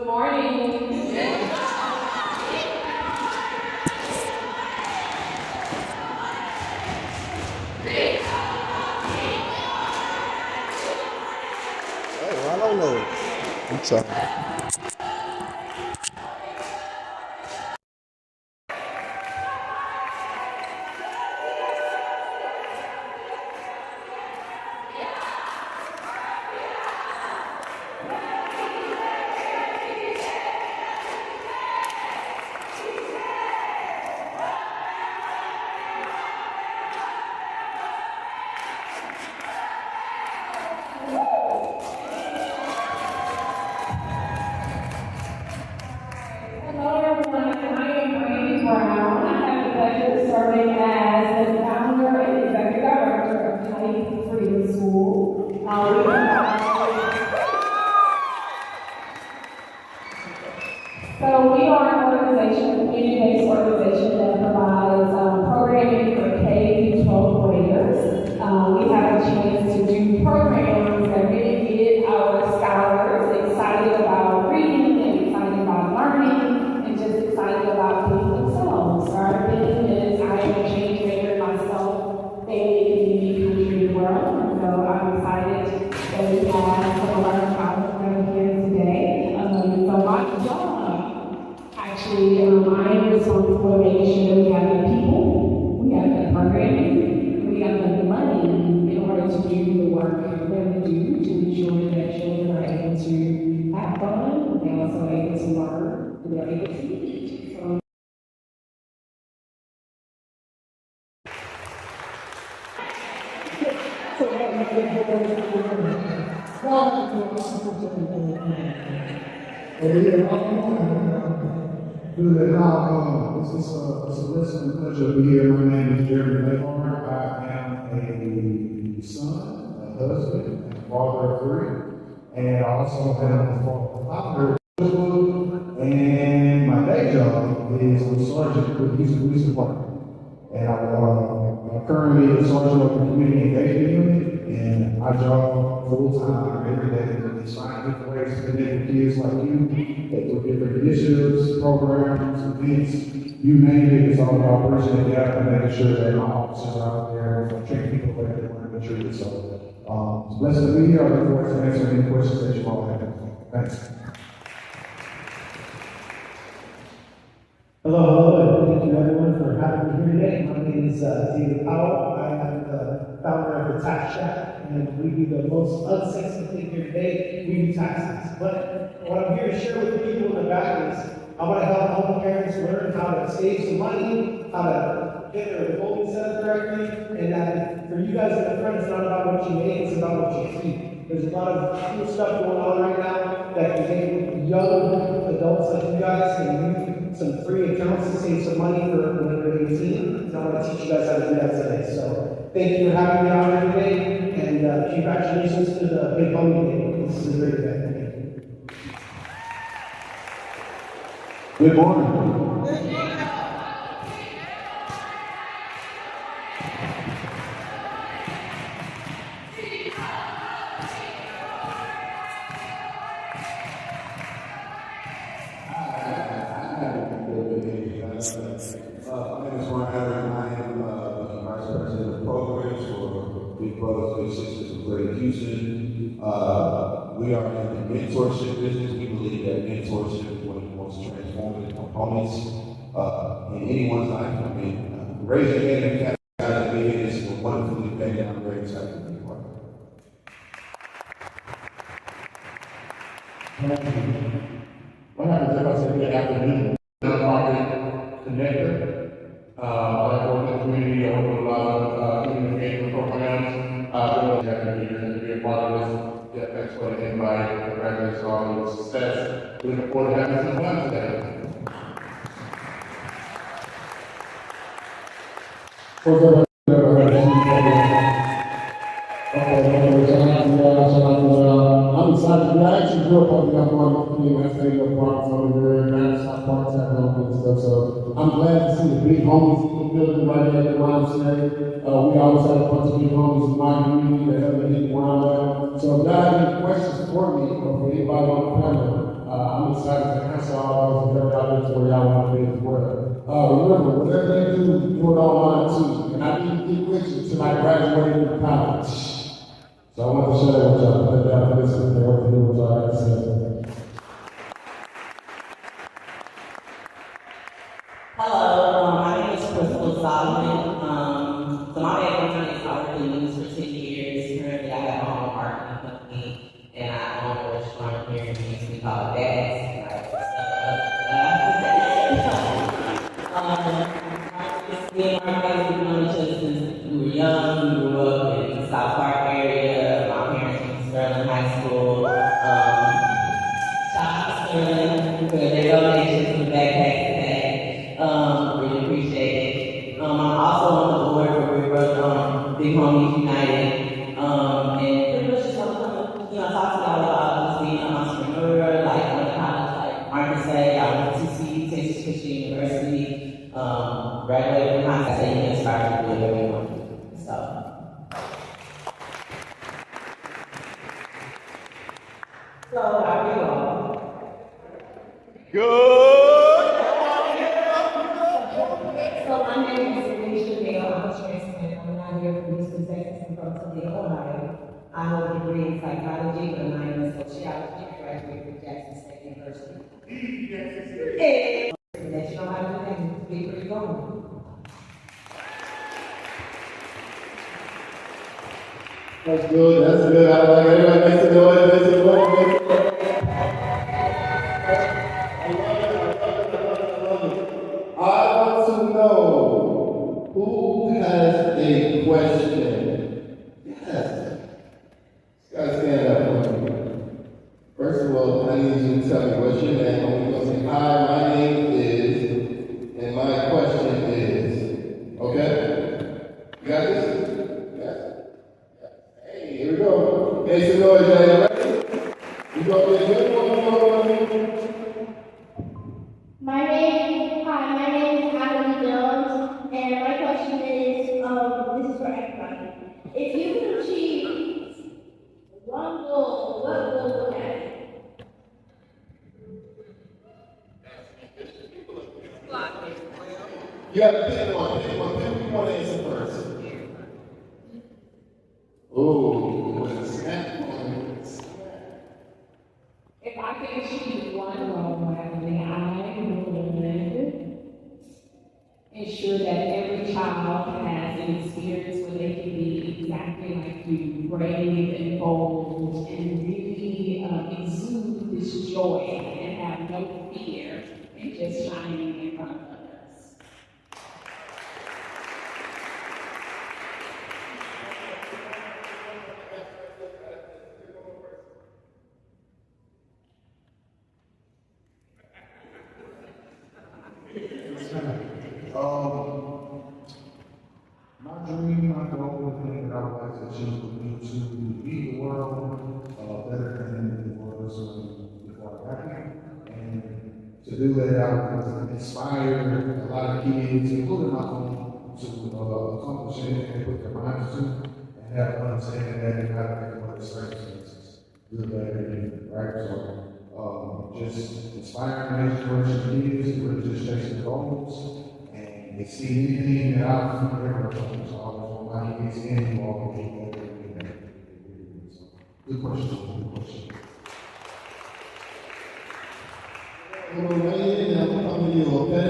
morning. Hey, I don't know. I'm sorry. Hello, everyone. I am Brandy Brown. I have the pleasure of serving as the founder and executive director of Type Freedom School. We are an organization, a community-based organization that provides programming for K through 12 graders. We have a chance to do programs that really get our scholars excited about reading and excited about learning and just excited about being themselves. Our vision is I am a change maker myself. They make it unique country in the world. And so I'm excited that we have some of our scholars here today. So my job, actually, I am responsible for making sure that we have the people, we have the programming, we have the money in order to do the work that we do to ensure that children are able to have fun, they're also able to learn, and they're able to eat. So Do that now. It's a blessing and pleasure to be here. My name is Jeremy Mayhorn. I am a son, a husband, and a father of three. And I also am a founder of Facebook. And my day job is I'm sergeant with the Houston Police Department. And I'm currently a sergeant of the community engagement unit. And I job full time every day. It's finding different ways to connect with kids like you, through different initiatives, programs, events, you name it. It's all about bridging the gap and making sure that my officers are out there treating people the way they want to be treated. So it's a blessing to be here. I look forward to answering any questions that you all have. Thanks. Hello, and thank you everyone for having me here today. My name is David Powell. I am the founder of the Tax Shack, and we do the most unsexy thing here today. We do taxes. But what I'm here to share with the people in the back is I want to help parents learn how to save some money, how to get their withholding set up correctly, and that for you guys in the front, it's not about what you make, it's about what you keep. There's a lot of cool stuff going on right now that can make young adults like you guys can use some free accounts to save some money for when you're 18. And I want to teach you guys how to do that today. So thank you for having me out here today, and congratulations to the big homie day. This is a great event. Thank you. Good morning. My name is Ron Harry, and I am the Vice President of Programs for Big Brothers Big Sisters of Greater Houston. We are in the mentorship business. We believe that mentorship is one of the most transformative components in anyone's life. I mean, raise your hand if you have to be in this wonderful event, and I'm very excited to be part of it. What happens if I say good afternoon? Nonprofit connector. I work in the community. I work with a lot of community engagement programs. I'm happy to be a part of this. Yeah, thanks for the invite. Congratulations on your success. We look forward to having some fun today. I'm excited. I actually grew up on the Upper I stayed up parks over there, and South Parks have and stuff. So I'm glad to see the big homies in the building right here at the YMCA. We always have a bunch of big homies in my community that have been hitting around that. So if y'all have any questions for me or for anybody on the panel, I'm excited to answer all those and help out to where y'all want to be as well. Remember, whatever you do, do it online too. And I didn't get with you till I graduated from college. So I want to share that with y'all. Thank y'all for listening and what to do with y'all have to say. Hello, my name is Crystal Solomon. So my background is already news for 10 years. Currently, I have my own marketing company, and I own a restaurant here in DC called Dad's. Me and my friends have known each other since we were young. We grew up in the South Park area. My parents went to Sterling High School. Shout out to Sterling for their donations to the backpack today. Really appreciate it. I'm also on the board for Big Homies United. And pretty much just want to come, talk to y'all about just being an entrepreneur, like going to college, like Marcus said, I went to TCU, Texas Christian University. Graduated from high school, so you can start to do whatever you want to do. So. I really all. Good. So my name is Alicia Dale. I'm a transplant. I'm not here from Houston, Texas. I'm from Toledo, Ohio. I hold a degree in psychology and a minor in sociology. I graduated from Jackson State University. And let you know how to do things. Be pretty going. That's good, that's good. I like everybody makes it noise, makes it noise. I want to know who has a question. Yes. Guys, stand up for me. First of all, I need you to tell me what's your name. I'm going to say, hi, my name is, and my question is. Okay? You got this? Yes. Hey, here we go. Make some noise, y'all. You ready? You gonna be a good one. My name is Natalie Jones, and my question is, this is for everybody. If you could achieve one goal, what goal would that be? You have to pick one. Pick one. Pick one. Answer first. Ooh, snap one. If I can achieve one goal, Natalie, I would ensure that every child has an experience where they can be exactly like you, brave and bold, and really exude this joy and have no fear and just shining in front of others. My dream, my goal, the thing that I would like to achieve would be to leave the world better than it was before I got here. And to do that, I would like to inspire a lot of kids, including my own, to accomplish anything they put their minds to and have an understanding that they got to make what the circumstances, good, bad, or different, right? So, just inspiring the next generation of kids, really just chasing goals. They see anything that I've ever done, so I always want my kids in all the people that they do. Good question, good question. Hello, lady, and I'm coming to you, okay?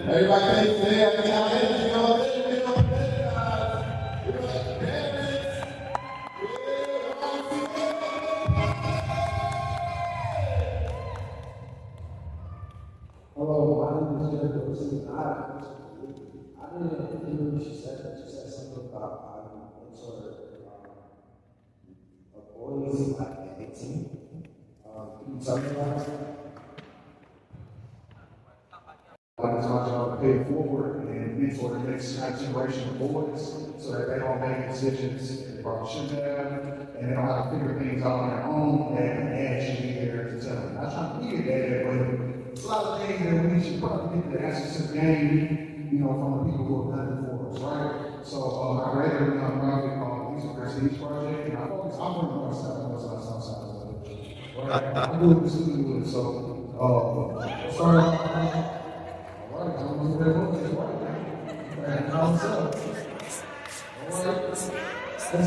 Everybody can say, I can have energy all day, we all day, guys. We're like parents. Hello, my name is Jericho. I didn't hear what she said, but she said something about mentor boys like 18. Can you tell me about that? I just want y'all to pay it forward and mentor the next generation of boys so that they don't make decisions that they probably shouldn't have, and they don't have to figure things out on their own, and dad should be there to tell them. Not trying to be a dad, but it's a lot of things that we should probably get the answers to gain, from the people who have done it for us, right? So I read a project called Music Prestige Project, and I focus, I'm working on myself, right? I'm doing the studio, so Started off, all right, I don't know where it was, right? And I was all right. And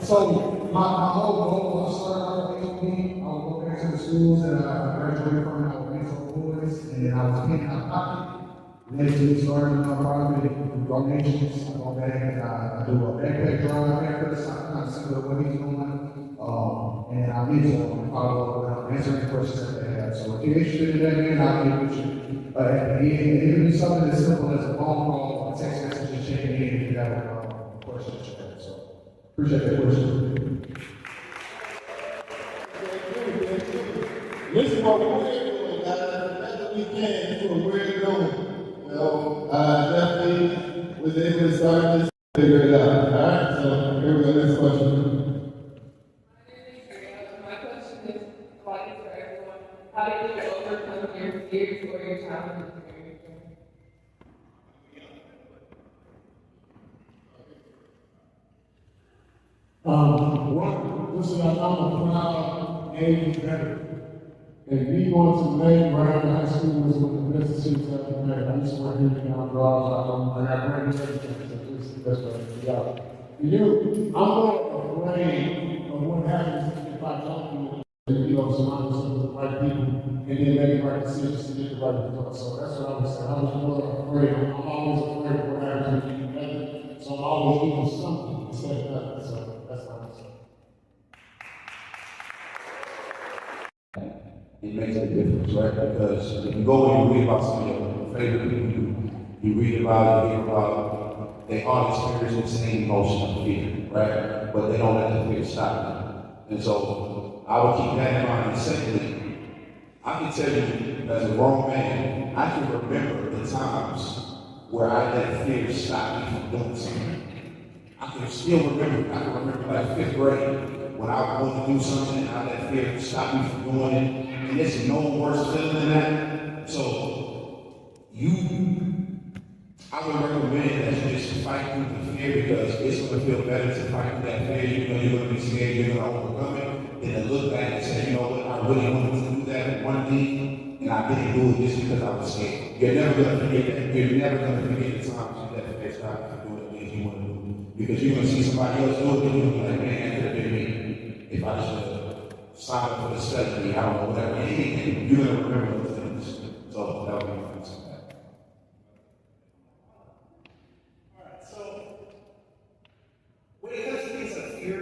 so my whole goal was started out with AOB. I would go back to the schools that I graduated from. I would mentor boys, and then I was paying out of pocket. Eventually started a nonprofit with donations. I go back and I do a backpack drive after the kind of similar to what he's doing. And I mentor and follow up with answering questions that they have. So if you're interested in that, man, I'll get with you. And it can be something as simple as a phone call, a text message, and checking in if you have a question. So appreciate that question. Listen, what we're doing, guys, that's what we can for where we're going. Definitely was able to start this, figure it out. All right, so here we go, next question. My question is, like for everyone, how did you overcome your fears or your childhood experiences? One, listen, I'm a proud Asian veteran. And me going to May Brown High School was one of the best decisions I've ever made. I used to work here in the draws. I got great relationships, so this is the best way to get out. I'm more afraid of what happens if I don't do it. Surround yourself with the right people and then make the right decisions to get the right results. So that's what I was saying. I was more afraid. I'm always afraid of what happens when you do nothing. So I'm always doing something instead of nothing. So that's what I was saying. It makes a difference, right? Because if you go and you read about some of your favorite people, you read about it, you hear about it, they all experience the same emotion of fear, right? But they don't let the fear stop them. And so I would keep that in mind. And secondly, I can tell you, as a grown man, I can remember the times where I let fear stop me from doing something. I can still remember, like 5th grade, when I wanted to do something and I let fear stop me from doing it. And there's no worse feeling than that. So I would recommend that you just fight through the fear, because it's going to feel better to fight through that fear. You're going to be scared, you're going to overcome it, than to look back and say, you know what, I really wanted to do that one thing, and I didn't do it just because I was scared. You're never going to forget that. You're never going to forget the times you let fear stop you from doing the things you want to do. Because you're going to see somebody else do it, and you're going to be like, man, that could have been me. If I just sign up for the study, I don't know, whatever, anything, you're going to remember those things. So that would be my answer. Alright, so when it comes to things like fear,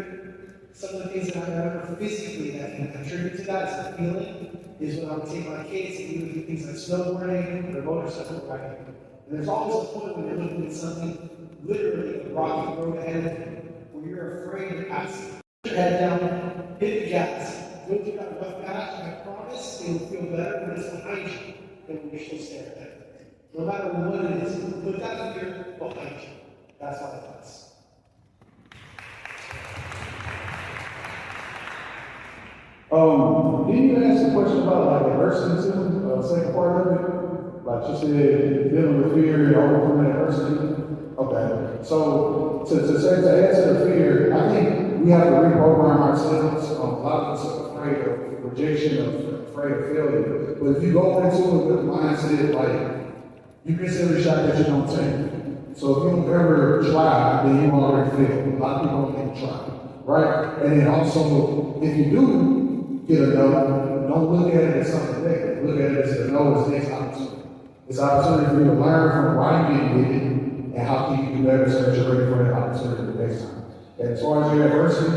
some of the things that I remember physically that can contribute to that is the feeling, is when I would take my kids and we would do things like snowboarding or motorcycle riding. And there's always a point when you're looking at something, literally a rocky road ahead of you, where you're afraid of passing. Put your head down, hit the gas. Go through that rough patch, and I promise it will feel better when it's behind you than when you're still staring at it. No matter what it is, put that fear behind you. That's my advice. Didn't you ask a question about like adversity too? Second part of it, like you said, dealing with fear and overcoming adversity. Okay, so to answer the fear, I think we have to reprogram ourselves. A lot of us are afraid of rejection, afraid of failure. But if you go into it with the mindset like you consider a shot that you don't take. So if you don't ever try, then you already failed. A lot of people don't even try, right? And then also, if you do get a no, don't look at it as something negative. Look at it as a no as next opportunity. It's an opportunity for you to learn from why you didn't get it and how can you do better so that you're ready for that opportunity the next time. And as far as your adversity,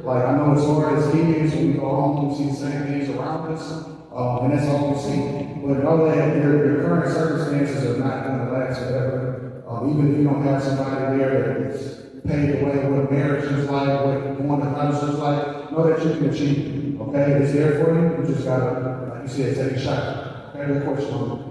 like I know as far as kids, when we go home, we see the same things around us, and that's all we see. But know that your current circumstances are not going to last forever. Even if you don't have somebody there that's paved the way what marriage is like, what going to college is like, know that you can achieve it. Okay, it's there for you. You just gotta, like you said, take a shot. Okay, good question.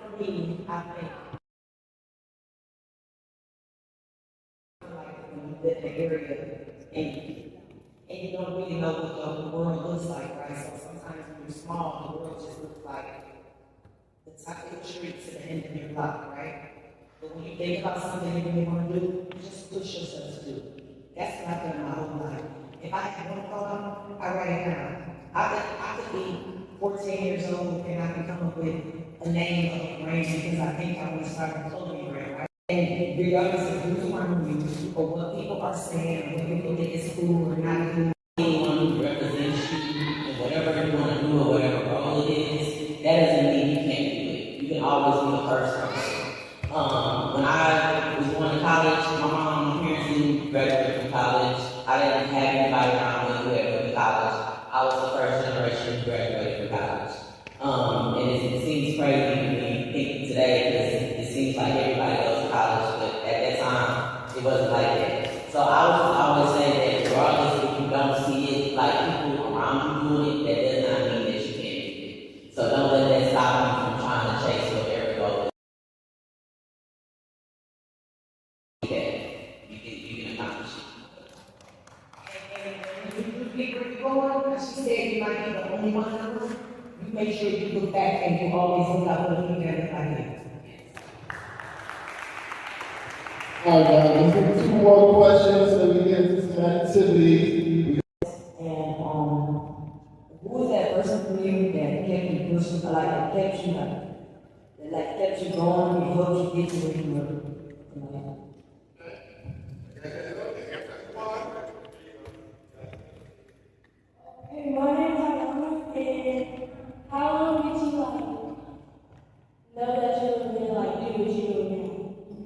For me, I think like the area and you don't really know what the world looks like, right? So sometimes when the world just looks like the top of the street to the end of your block, right? But when you think about something you really want to do, you just push yourself to do it. That's what I've done my whole life. If I have one thought, I write it down. I could be 14 years old and I can come up with a name of a brand because I think I want to start a clothing brand, right? And regardless of who's around you or what people are saying or what people think is cool or not cool, anyone who represents you and whatever you want to do or whatever role it is, that doesn't mean you can't do it. You can always be the first person. When I was going to college, my mom and parents didn't graduate from college. I didn't have anybody around me who had went to college. I was the first generation who graduated from college. And it seems crazy when you think today because it seems like everybody goes to college, but at that time, it wasn't like that. So I would always say that regardless if you don't see it, like people around you doing it, that does not mean that you can't do it. So don't let that stop you from trying to chase whatever goal that you can accomplish it. and when you get where you're going, as she said, you might be the only one in the room. You make sure you look back and you always look out for the people that look like you. All right, guys, let's do 2 more questions so we get into some activities. And who is that person for you that kept you pushing, like that kept you that kept you going and helped you get to where you were? Hey, my name's Alana, and how long did you know that you were gonna do what you do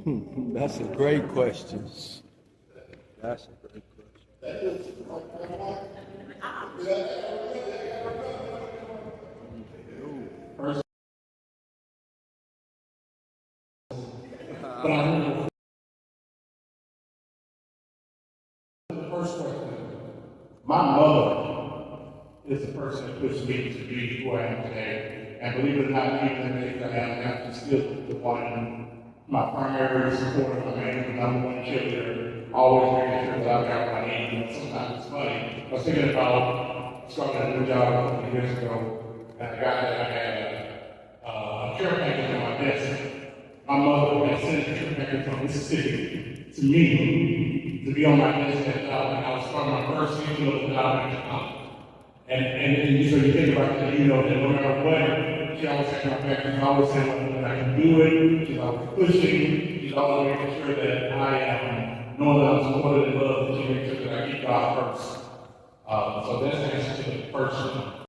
now? That's a great question. That's a great First question. My mother is the person that pushed me to be who I am today. And believe it or not, even in the age I am now, she's still the one, my primary supporter, my main number one cheerleader, always making sure that I got what I need. And sometimes it's funny. I was thinking about starting a new job a couple of years ago, and I got that I had a care package on my desk. My mother had sent a care package from Mississippi to me to be on my desk at job, and I was starting my first season of the job at the time. And so you think about that, you know, that no matter what, she always had my back, she's always saying that I can do it, she's always pushing, she's always making sure that I am knowing that I'm supported and loved, and she makes sure that I keep God first. So that's the answer to the first one.